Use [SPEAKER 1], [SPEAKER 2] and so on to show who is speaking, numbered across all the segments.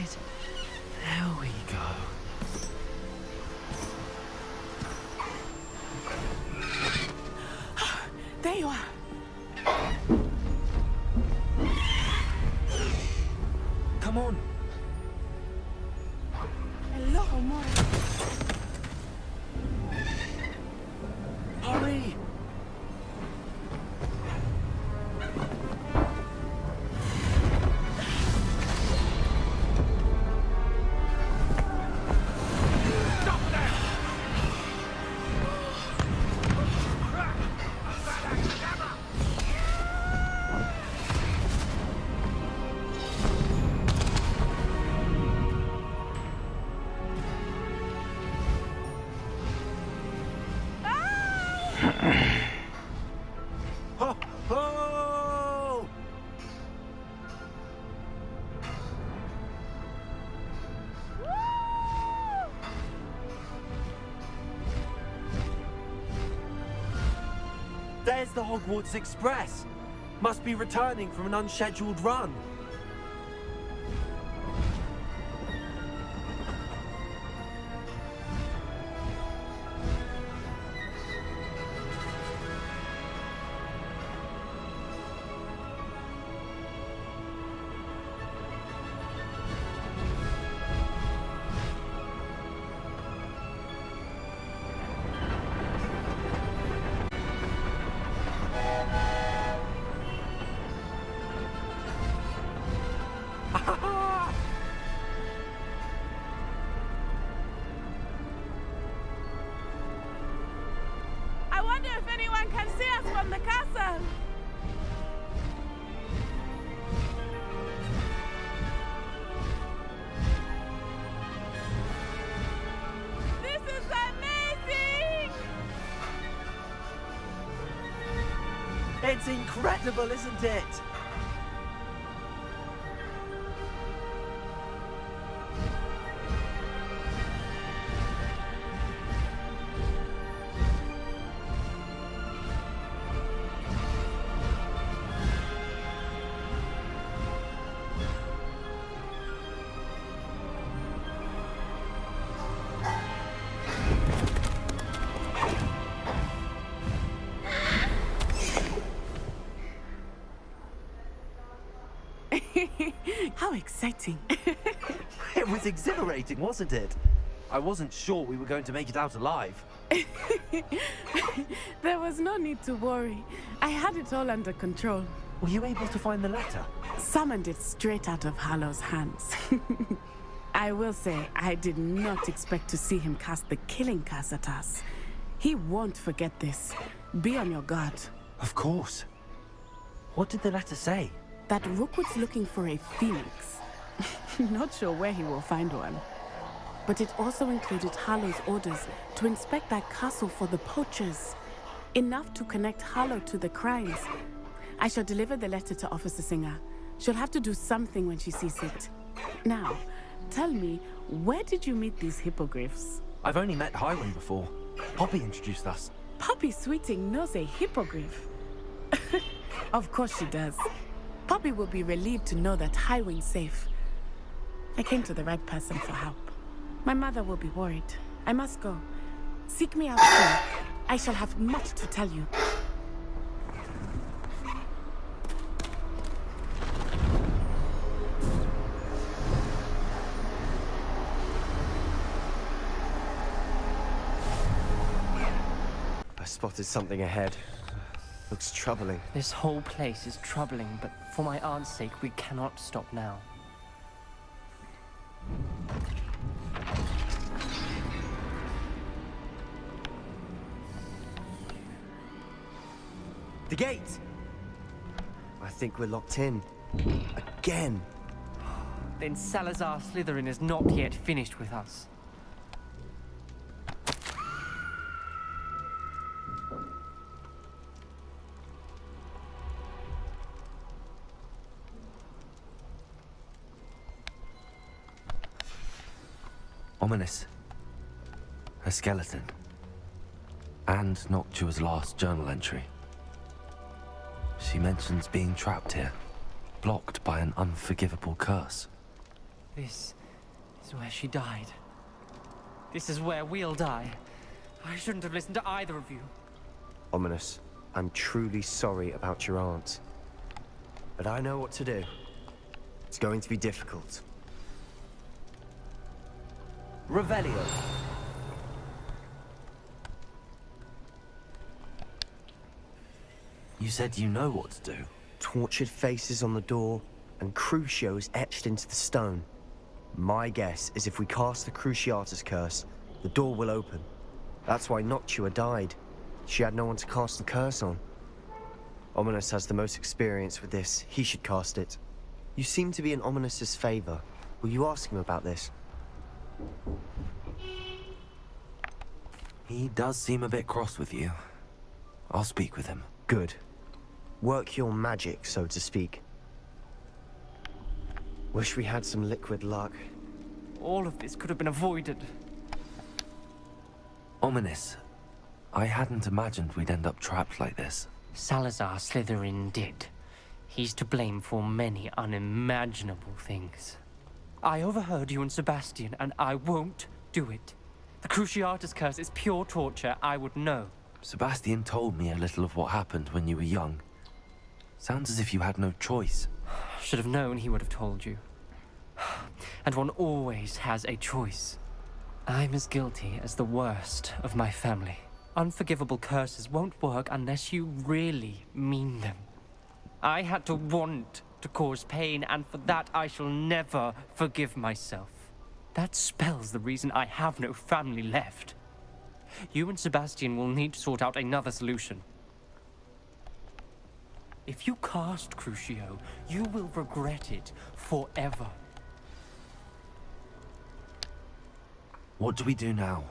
[SPEAKER 1] it. There we go.
[SPEAKER 2] There you are.
[SPEAKER 1] Come on.
[SPEAKER 2] Hello, Amore.
[SPEAKER 1] Hurry. Ho, ho! There's the Hogwarts Express. Must be returning from an unscheduled run.
[SPEAKER 2] I wonder if anyone can see us from the castle. This is amazing!
[SPEAKER 1] It's incredible, isn't it?
[SPEAKER 2] How exciting.
[SPEAKER 1] It was exhilarating, wasn't it? I wasn't sure we were going to make it out alive.
[SPEAKER 2] There was no need to worry. I had it all under control.
[SPEAKER 1] Were you able to find the letter?
[SPEAKER 2] Summoned it straight out of Hallow's hands. I will say, I did not expect to see him cast the killing curse at us. He won't forget this. Be on your guard.
[SPEAKER 1] Of course. What did the letter say?
[SPEAKER 2] That Rookwood's looking for a phoenix. Not sure where he will find one. But it also included Hallow's orders to inspect that castle for the poachers. Enough to connect Hallow to the crimes. I shall deliver the letter to Officer Singer. She'll have to do something when she sees it. Now, tell me, where did you meet these hippogriffs?
[SPEAKER 1] I've only met Highwing before. Poppy introduced us.
[SPEAKER 2] Poppy Sweeting knows a hippogriff. Of course she does. Poppy will be relieved to know that Highwing's safe. I came to the right person for help. My mother will be worried. I must go. Seek me out soon. I shall have much to tell you.
[SPEAKER 3] I spotted something ahead. Looks troubling.
[SPEAKER 4] This whole place is troubling, but for my aunt's sake, we cannot stop now.
[SPEAKER 1] The gate!
[SPEAKER 3] I think we're locked in. Again.
[SPEAKER 4] Then Salazar Slytherin is not yet finished with us.
[SPEAKER 1] Ominous. A skeleton. And Noctua's last journal entry. She mentions being trapped here, blocked by an unforgivable curse.
[SPEAKER 4] This is where she died. This is where we'll die. I shouldn't have listened to either of you.
[SPEAKER 3] Ominous, I'm truly sorry about your aunt. But I know what to do. It's going to be difficult.
[SPEAKER 1] Revelio. You said you know what to do.
[SPEAKER 3] Tortured faces on the door, and Crucio is etched into the stone. My guess is if we cast the Cruciatus curse, the door will open. That's why Noctua died. She had no one to cast the curse on. Ominous has the most experience with this. He should cast it. You seem to be in Ominous's favor. Will you ask him about this?
[SPEAKER 1] He does seem a bit cross with you. I'll speak with him.
[SPEAKER 3] Good. Work your magic, so to speak. Wish we had some liquid luck.
[SPEAKER 4] All of this could have been avoided.
[SPEAKER 1] Ominous. I hadn't imagined we'd end up trapped like this.
[SPEAKER 4] Salazar Slytherin did. He's to blame for many unimaginable things. I overheard you and Sebastian, and I won't do it. The Cruciatus curse is pure torture, I would know.
[SPEAKER 1] Sebastian told me a little of what happened when you were young. Sounds as if you had no choice.
[SPEAKER 4] Should have known he would have told you. And one always has a choice. I'm as guilty as the worst of my family. Unforgivable curses won't work unless you really mean them. I had to want to cause pain, and for that I shall never forgive myself. That spells the reason I have no family left. You and Sebastian will need to sort out another solution. If you cast Crucio, you will regret it forever.
[SPEAKER 1] What do we do now?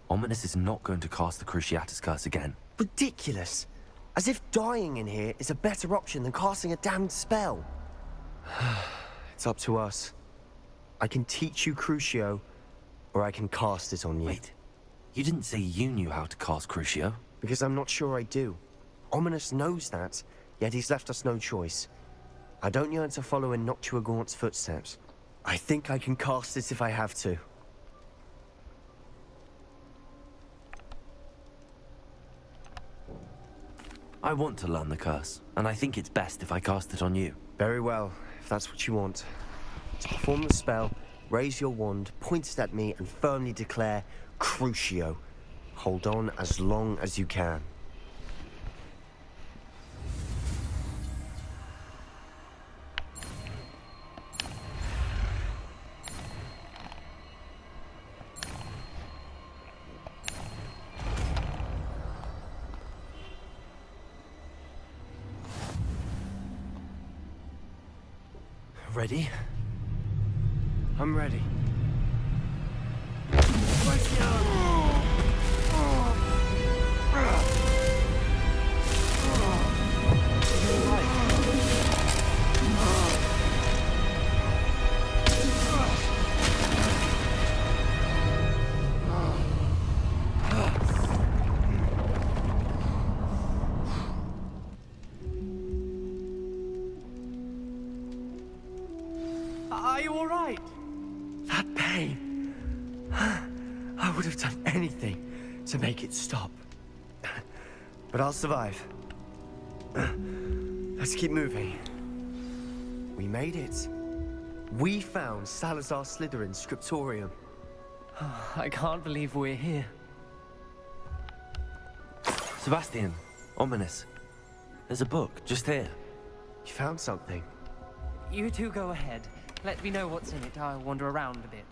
[SPEAKER 1] Ominous is not going to cast the Cruciatus curse again.
[SPEAKER 3] Ridiculous! As if dying in here is a better option than casting a damned spell. It's up to us. I can teach you Crucio, or I can cast it on you.
[SPEAKER 1] Wait, you didn't say you knew how to cast Crucio?
[SPEAKER 3] Because I'm not sure I do. Ominous knows that, yet he's left us no choice. I don't yearn to follow in Noctua Gaunt's footsteps. I think I can cast it if I have to.
[SPEAKER 1] I want to learn the curse, and I think it's best if I cast it on you.
[SPEAKER 3] Very well, if that's what you want. To perform the spell, raise your wand, point it at me, and firmly declare, Crucio. Hold on as long as you can.
[SPEAKER 1] Ready?
[SPEAKER 3] I'm ready.
[SPEAKER 4] Are you all right?
[SPEAKER 3] That pain. I would have done anything to make it stop. But I'll survive. Let's keep moving. We made it. We found Salazar Slytherin's scriptorium.
[SPEAKER 4] I can't believe we're here.
[SPEAKER 1] Sebastian, Ominous. There's a book just here.
[SPEAKER 3] You found something.
[SPEAKER 4] You two go ahead. Let me know what's in it. I'll wander around a bit.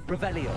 [SPEAKER 1] Revelio.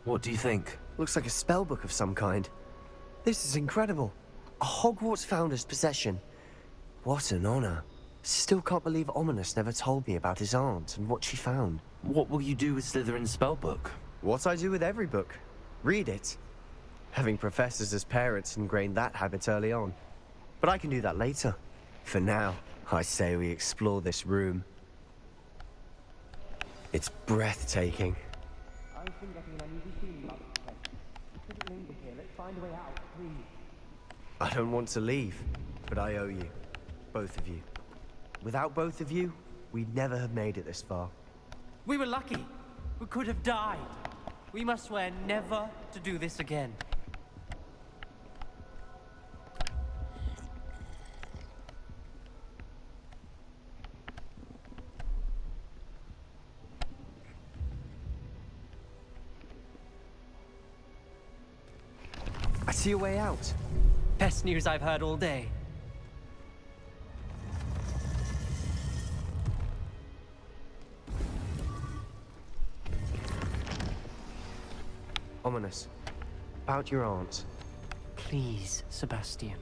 [SPEAKER 1] What do you think?
[SPEAKER 3] Looks like a spellbook of some kind. This is incredible. A Hogwarts founder's possession. What an honor. Still can't believe Ominous never told me about his aunt and what she found.
[SPEAKER 1] What will you do with Slytherin's spellbook?
[SPEAKER 3] What I do with every book. Read it. Having professors as parents ingrained that habit early on. But I can do that later. For now, I say we explore this room. It's breathtaking. I don't want to leave, but I owe you. Both of you. Without both of you, we'd never have made it this far.
[SPEAKER 4] We were lucky. We could have died. We must swear never to do this again.
[SPEAKER 3] I see a way out.
[SPEAKER 4] Best news I've heard all day.
[SPEAKER 3] Ominous. About your aunt.
[SPEAKER 4] Please, Sebastian.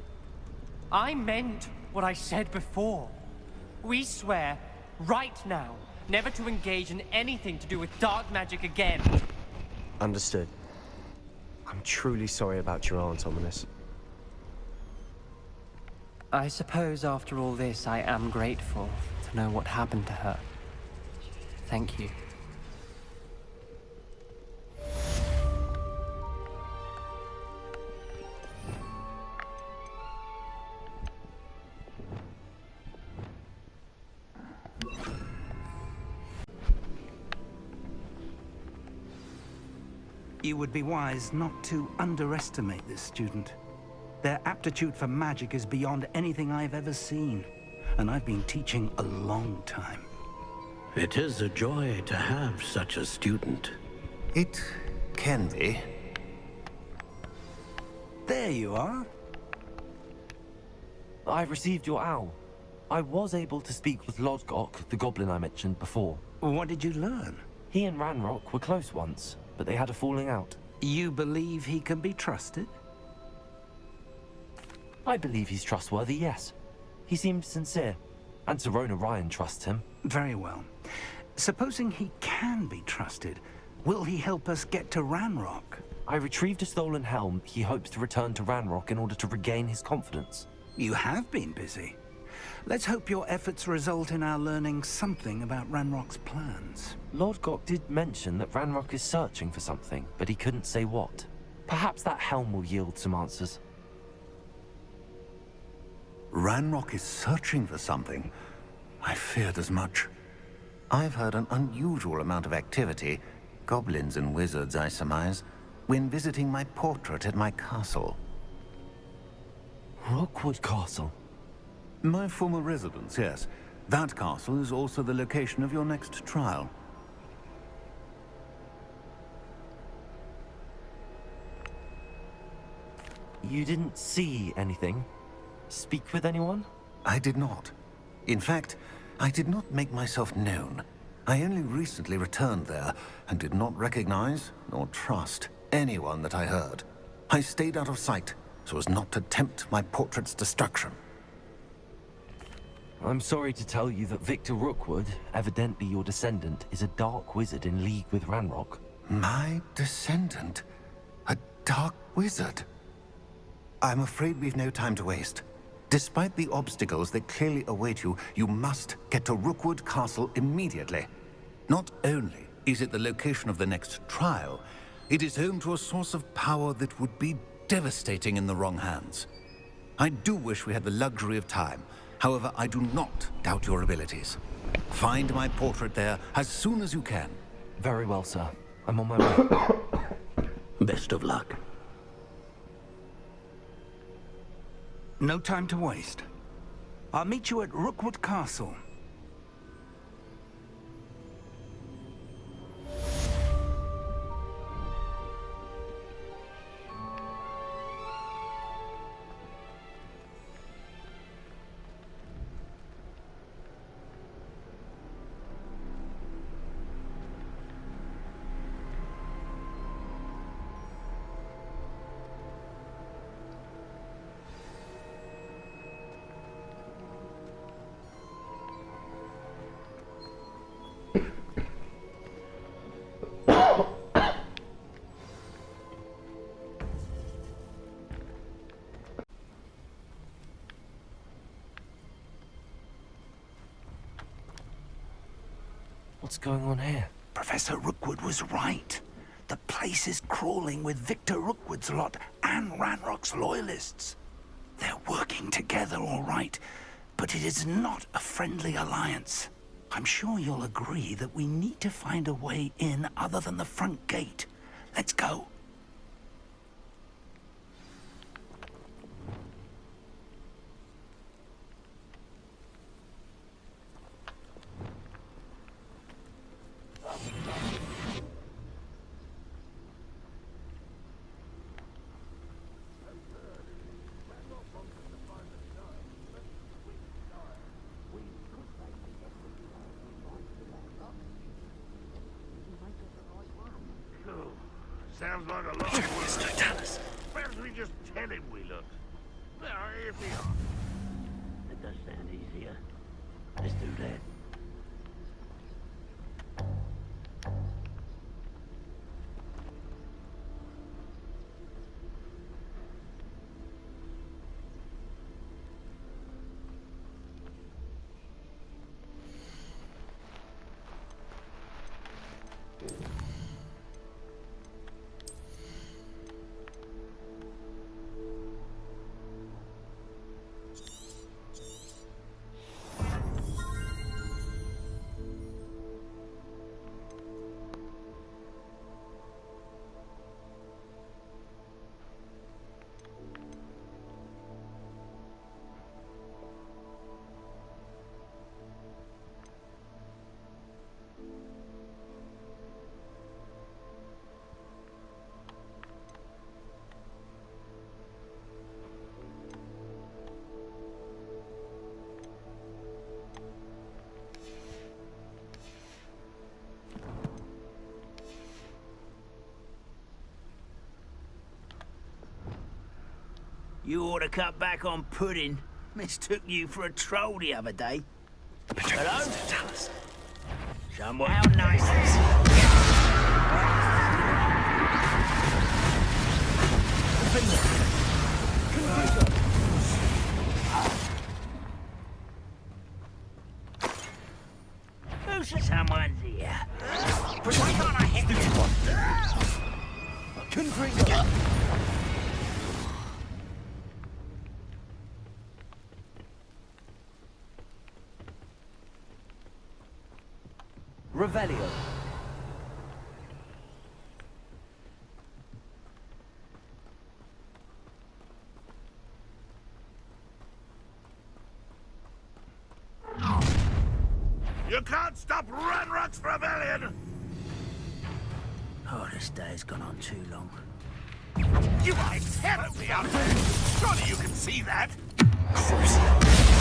[SPEAKER 4] I meant what I said before. We swear, right now, never to engage in anything to do with dark magic again.
[SPEAKER 3] Understood. I'm truly sorry about your aunt, Ominous.
[SPEAKER 4] I suppose after all this, I am grateful to know what happened to her. Thank you.
[SPEAKER 5] You would be wise not to underestimate this student. Their aptitude for magic is beyond anything I've ever seen, and I've been teaching a long time.
[SPEAKER 6] It is a joy to have such a student.
[SPEAKER 7] It can be.
[SPEAKER 5] There you are.
[SPEAKER 1] I've received your owl. I was able to speak with Lodgok, the goblin I mentioned before.
[SPEAKER 5] What did you learn?
[SPEAKER 1] He and Ranrock were close once, but they had a falling out.
[SPEAKER 5] You believe he can be trusted?
[SPEAKER 1] I believe he's trustworthy, yes. He seemed sincere, and Sirona Ryan trusts him.
[SPEAKER 5] Very well. Supposing he can be trusted, will he help us get to Ranrock?
[SPEAKER 1] I retrieved a stolen helm. He hopes to return to Ranrock in order to regain his confidence.
[SPEAKER 5] You have been busy. Let's hope your efforts result in our learning something about Ranrock's plans.
[SPEAKER 1] Lodgok did mention that Ranrock is searching for something, but he couldn't say what. Perhaps that helm will yield some answers.
[SPEAKER 7] Ranrock is searching for something. I feared as much. I've heard an unusual amount of activity, goblins and wizards, I surmise, when visiting my portrait at my castle.
[SPEAKER 1] Rookwood Castle.
[SPEAKER 7] My former residence, yes. That castle is also the location of your next trial.
[SPEAKER 1] You didn't see anything? Speak with anyone?
[SPEAKER 7] I did not. In fact, I did not make myself known. I only recently returned there and did not recognize nor trust anyone that I heard. I stayed out of sight so as not to tempt my portrait's destruction.
[SPEAKER 1] I'm sorry to tell you that Victor Rookwood, evidently your descendant, is a dark wizard in league with Ranrock.
[SPEAKER 7] My descendant? A dark wizard? I'm afraid we've no time to waste. Despite the obstacles that clearly await you, you must get to Rookwood Castle immediately. Not only is it the location of the next trial, it is home to a source of power that would be devastating in the wrong hands. I do wish we had the luxury of time. However, I do not doubt your abilities. Find my portrait there as soon as you can.
[SPEAKER 1] Very well, sir. I'm on my way.
[SPEAKER 6] Best of luck.
[SPEAKER 5] No time to waste. I'll meet you at Rookwood Castle.
[SPEAKER 1] What's going on here?
[SPEAKER 5] Professor Rookwood was right. The place is crawling with Victor Rookwood's lot and Ranrock's loyalists. They're working together, all right, but it is not a friendly alliance. I'm sure you'll agree that we need to find a way in other than the front gate. Let's go.
[SPEAKER 8] Sounds like a lot of work.
[SPEAKER 1] Don't tell us.
[SPEAKER 8] Perhaps we just tell him we look. Well, if we are.
[SPEAKER 6] It does sound easier. Let's do that.
[SPEAKER 9] You ought to cut back on pudding. Mistook you for a troll the other day. Hello?
[SPEAKER 1] Tell us.
[SPEAKER 9] Somewhere. How nice is Who's someone's here? Why can't I hit this one?
[SPEAKER 3] Revelio.
[SPEAKER 8] You can't stop Ranrock's rebellion!
[SPEAKER 9] Oh, this day's gone on too long.
[SPEAKER 8] You are terribly out there! Surely you can see that!
[SPEAKER 9] What?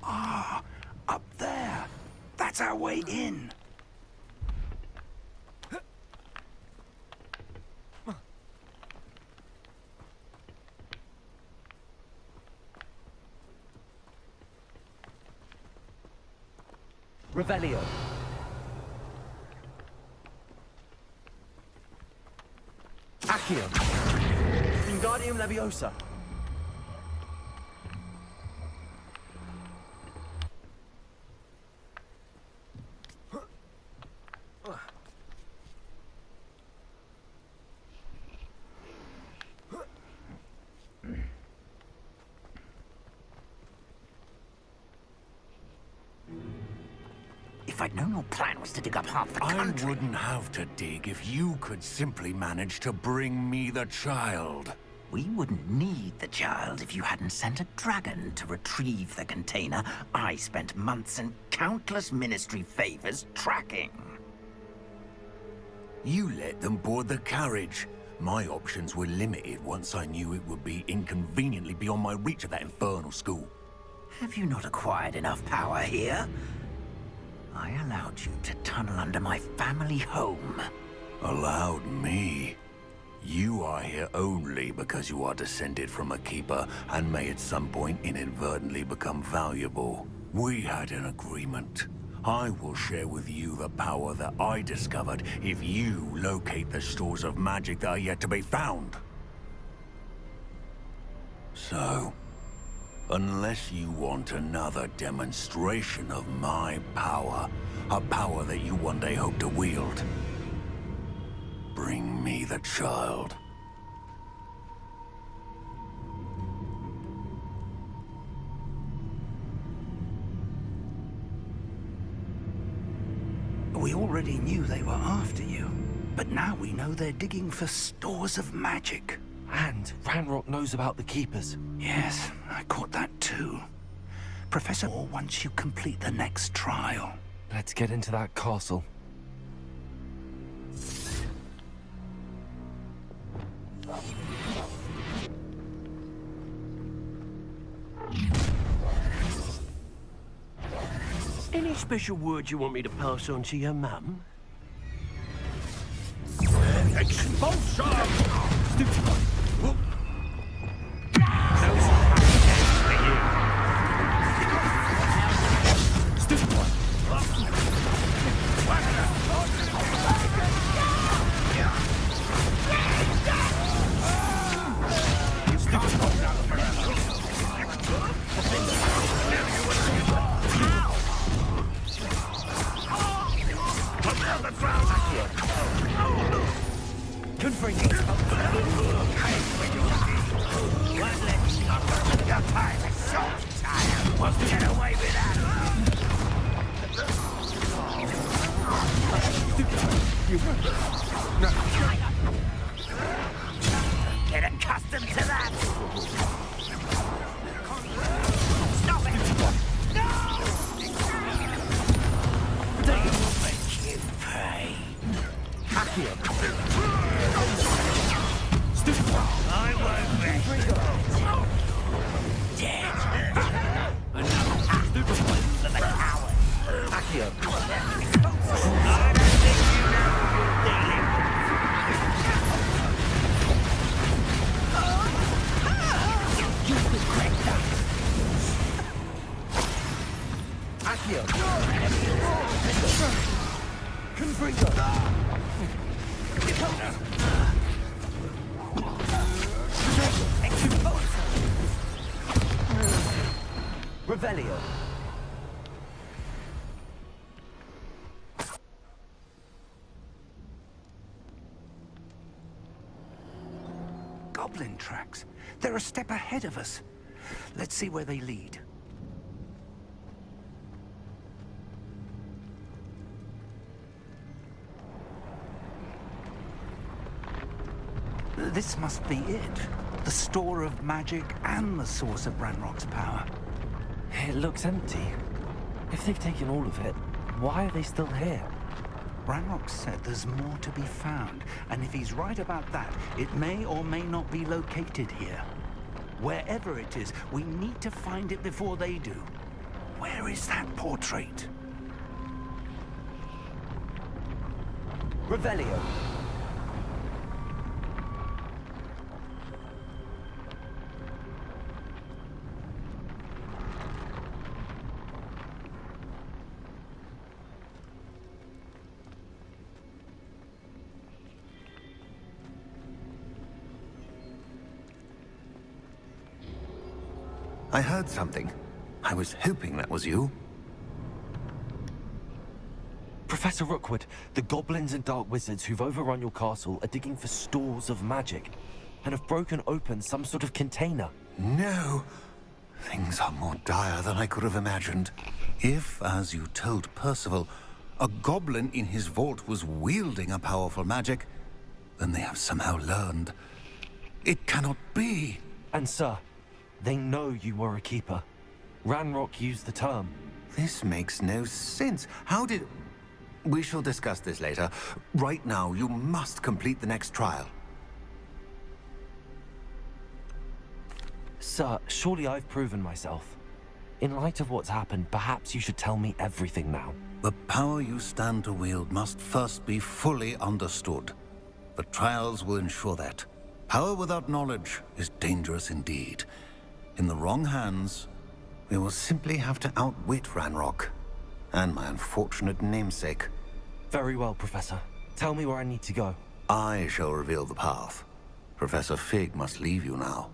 [SPEAKER 5] Ah, up there. That's our way in.
[SPEAKER 3] Revelio. Accio. Wingardium Leviosa.
[SPEAKER 9] If I'd known your plan was to dig up half the country...
[SPEAKER 7] I wouldn't have to dig if you could simply manage to bring me the child.
[SPEAKER 9] We wouldn't need the child if you hadn't sent a dragon to retrieve the container I spent months and countless ministry favors tracking.
[SPEAKER 7] You let them board the carriage. My options were limited once I knew it would be inconveniently beyond my reach at that infernal school.
[SPEAKER 9] Have you not acquired enough power here? I allowed you to tunnel under my family home.
[SPEAKER 7] Allowed me?
[SPEAKER 6] You are here only because you are descended from a keeper and may at some point inadvertently become valuable. We had an agreement. I will share with you the power that I discovered if you locate the stores of magic that are yet to be found. So, unless you want another demonstration of my power, a power that you one day hope to wield, bring me the child.
[SPEAKER 5] We already knew they were after you, but now we know they're digging for stores of magic.
[SPEAKER 1] And Ranrock knows about the Keepers.
[SPEAKER 5] Yes, I caught that too. Professor Moore wants you complete the next trial.
[SPEAKER 1] Let's get into that castle.
[SPEAKER 10] Any special words you want me to pass on to your mum?
[SPEAKER 8] Expulsion!
[SPEAKER 5] Get accustomed to that! Stop it! No! They will make you pay. I won't rest. Dead. Another for the coward. I don't think you know who you're dealing with. You regret that. Accio. Confringo.
[SPEAKER 3] Revelio.
[SPEAKER 5] Goblin tracks. They're a step ahead of us. Let's see where they lead. This must be it. The store of magic and the source of Ranrock's power.
[SPEAKER 1] It looks empty. If they've taken all of it, why are they still here?
[SPEAKER 5] Ranrock said there's more to be found, and if he's right about that, it may or may not be located here. Wherever it is, we need to find it before they do. Where is that portrait?
[SPEAKER 3] Revelio.
[SPEAKER 7] I heard something. I was hoping that was you.
[SPEAKER 1] Professor Rookwood, the goblins and dark wizards who've overrun your castle are digging for stores of magic and have broken open some sort of container.
[SPEAKER 7] No. Things are more dire than I could have imagined. If, as you told Percival, a goblin in his vault was wielding a powerful magic, then they have somehow learned. It cannot be.
[SPEAKER 1] And sir, they know you were a keeper. Ranrock used the term.
[SPEAKER 7] This makes no sense. How did... We shall discuss this later. Right now, you must complete the next trial.
[SPEAKER 1] Sir, surely I've proven myself. In light of what's happened, perhaps you should tell me everything now.
[SPEAKER 7] The power you stand to wield must first be fully understood. but trials will ensure that. Power without knowledge is dangerous indeed. In the wrong hands, we will simply have to outwit Ranrock and my unfortunate namesake.
[SPEAKER 1] Very well, Professor. Tell me where I need to go.
[SPEAKER 7] I shall reveal the path. Professor Fig must leave you now.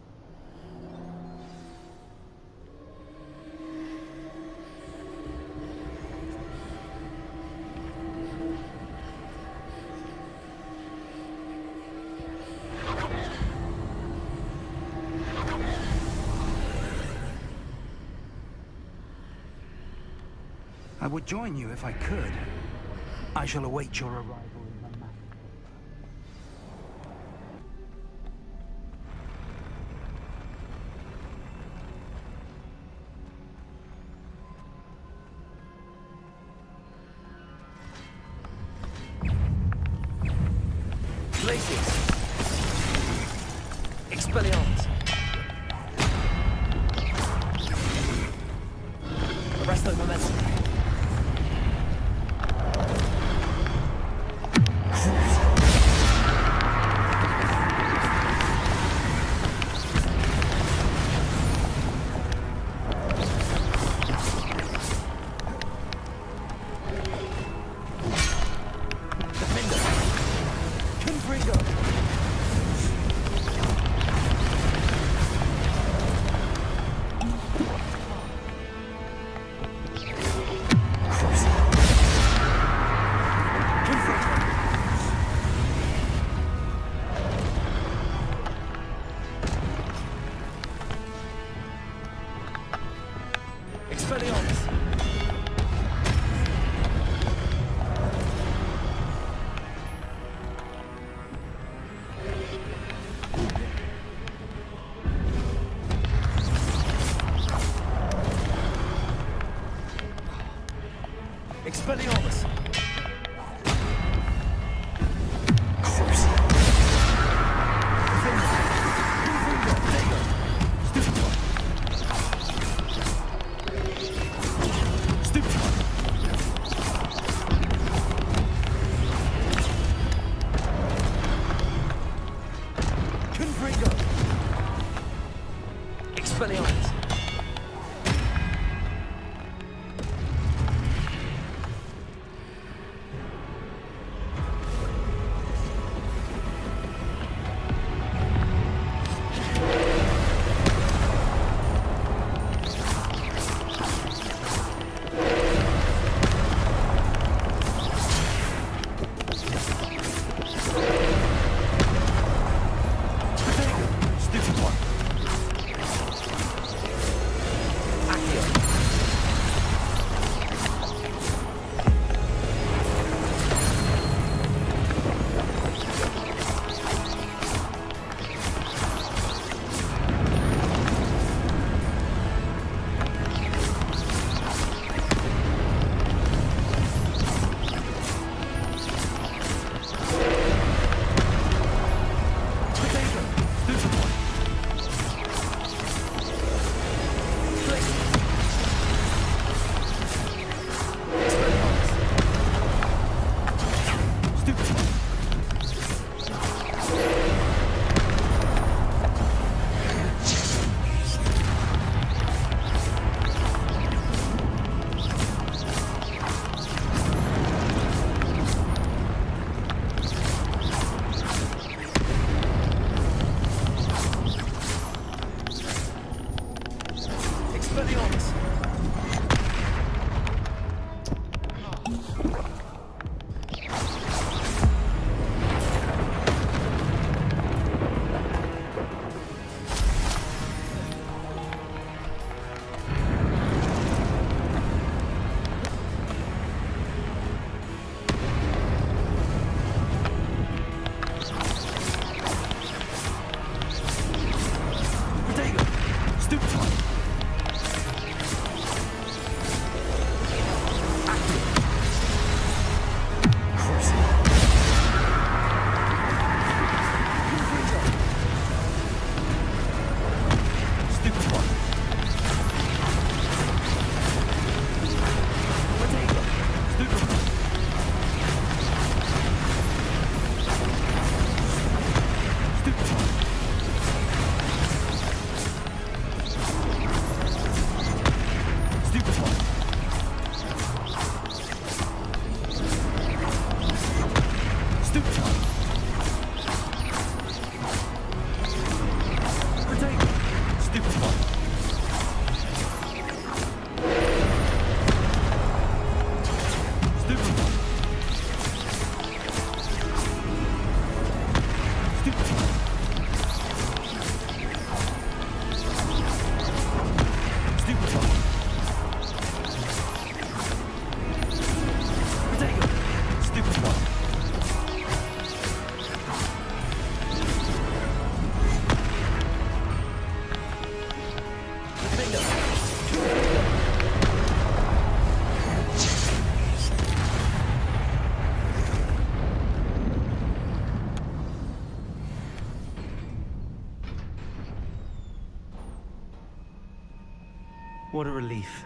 [SPEAKER 5] I would join you if I could. I shall await your arrival in the map.
[SPEAKER 1] Places! Expelliarmus! Arresto momentum! Expelliarmus! Expelliarmus! Expelliarmus!
[SPEAKER 10] What a relief.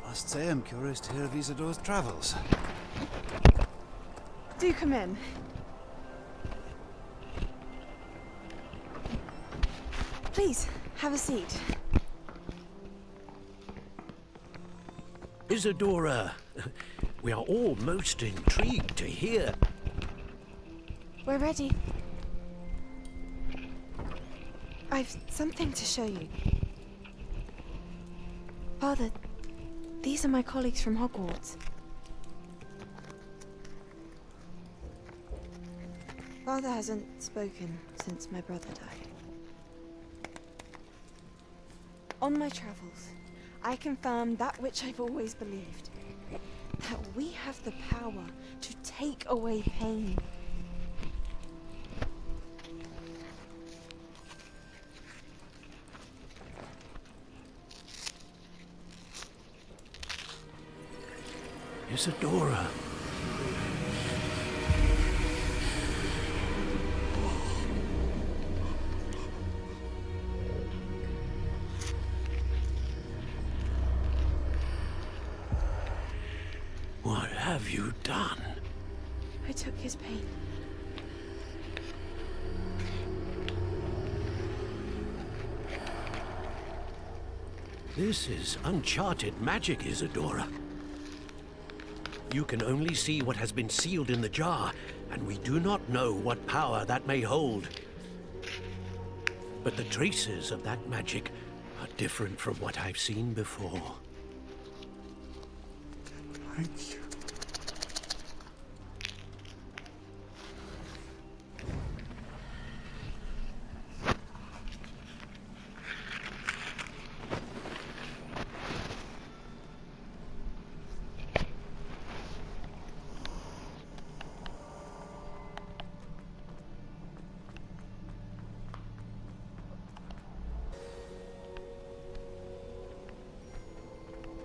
[SPEAKER 11] I must say I'm curious to hear of Isidore's travels.
[SPEAKER 12] Do come in. Please, have a seat.
[SPEAKER 10] Isadora, we are all most intrigued to hear.
[SPEAKER 12] We're ready. I've something to show you. Father, these are my colleagues from Hogwarts. Father hasn't spoken since my brother died. On my travels, I confirmed that which I've always believed. That we have the power to take away pain.
[SPEAKER 10] Isadora. What have you done?
[SPEAKER 12] I took his pain.
[SPEAKER 10] This is uncharted magic, Isadora. You can only see what has been sealed in the jar, and we do not know what power that may hold. But the traces of that magic are different from what I've seen before.
[SPEAKER 11] Thank you.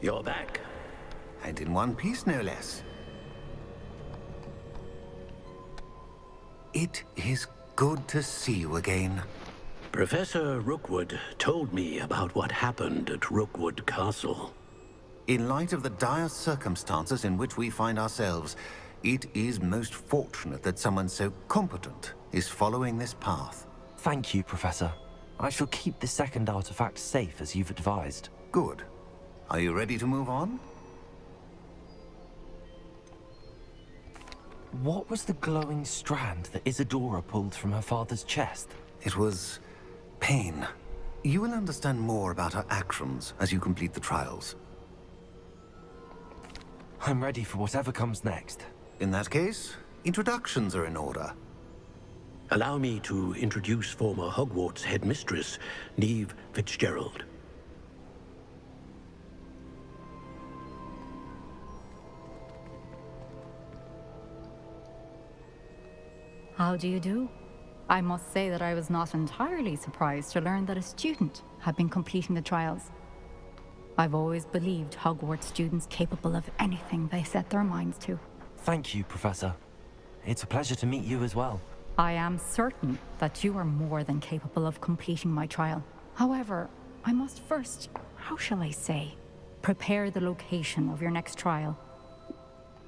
[SPEAKER 10] You're back.
[SPEAKER 7] And in one piece, no less. It is good to see you again.
[SPEAKER 10] Professor Rookwood told me about what happened at Rookwood Castle.
[SPEAKER 7] In light of the dire circumstances in which we find ourselves, it is most fortunate that someone so competent is following this path.
[SPEAKER 1] Thank you, Professor. I shall keep the second artifact safe as you've advised.
[SPEAKER 7] Good. Are you ready to move on?
[SPEAKER 1] What was the glowing strand that Isadora pulled from her father's chest?
[SPEAKER 7] It was pain. You will understand more about her actions as you complete the trials.
[SPEAKER 1] I'm ready for whatever comes next.
[SPEAKER 7] In that case, introductions are in order.
[SPEAKER 10] Allow me to introduce former Hogwarts headmistress, Neve Fitzgerald.
[SPEAKER 13] How do you do? I must say that I was not entirely surprised to learn that a student had been completing the trials. I've always believed Hogwarts students capable of anything they set their minds to.
[SPEAKER 1] Thank you, Professor. It's a pleasure to meet you as well.
[SPEAKER 13] I am certain that you are more than capable of completing my trial. However, I must first, how shall I say, prepare the location of your next trial.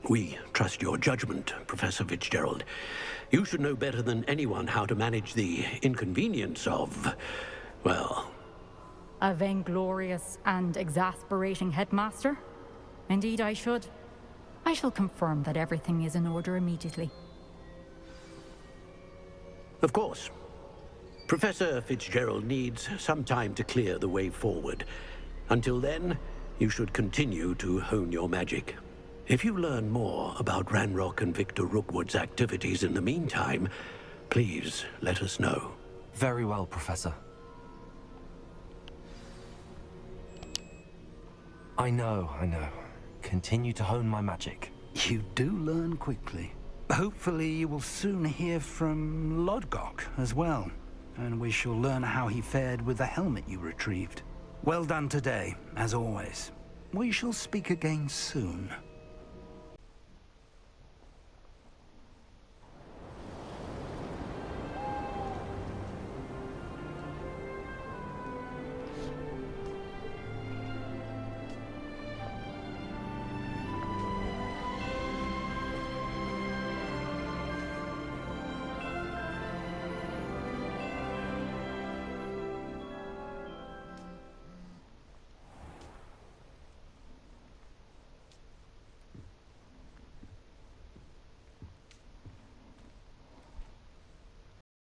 [SPEAKER 10] We trust your judgment, Professor Fitzgerald. You should know better than anyone how to manage the inconvenience of, well...
[SPEAKER 13] A vainglorious and exasperating headmaster? Indeed I should. I shall confirm that everything is in order immediately.
[SPEAKER 10] Of course. Professor Fitzgerald needs some time to clear the way forward. Until then, you should continue to hone your magic. If you learn more about Ranrock and Victor Rookwood's activities in the meantime, please let us know.
[SPEAKER 1] Very well, Professor. I know. Continue to hone my magic.
[SPEAKER 5] You do learn quickly. Hopefully you will soon hear from Lodgok as well, and we shall learn how he fared with the helmet you retrieved. Well done today, as always. We shall speak again soon.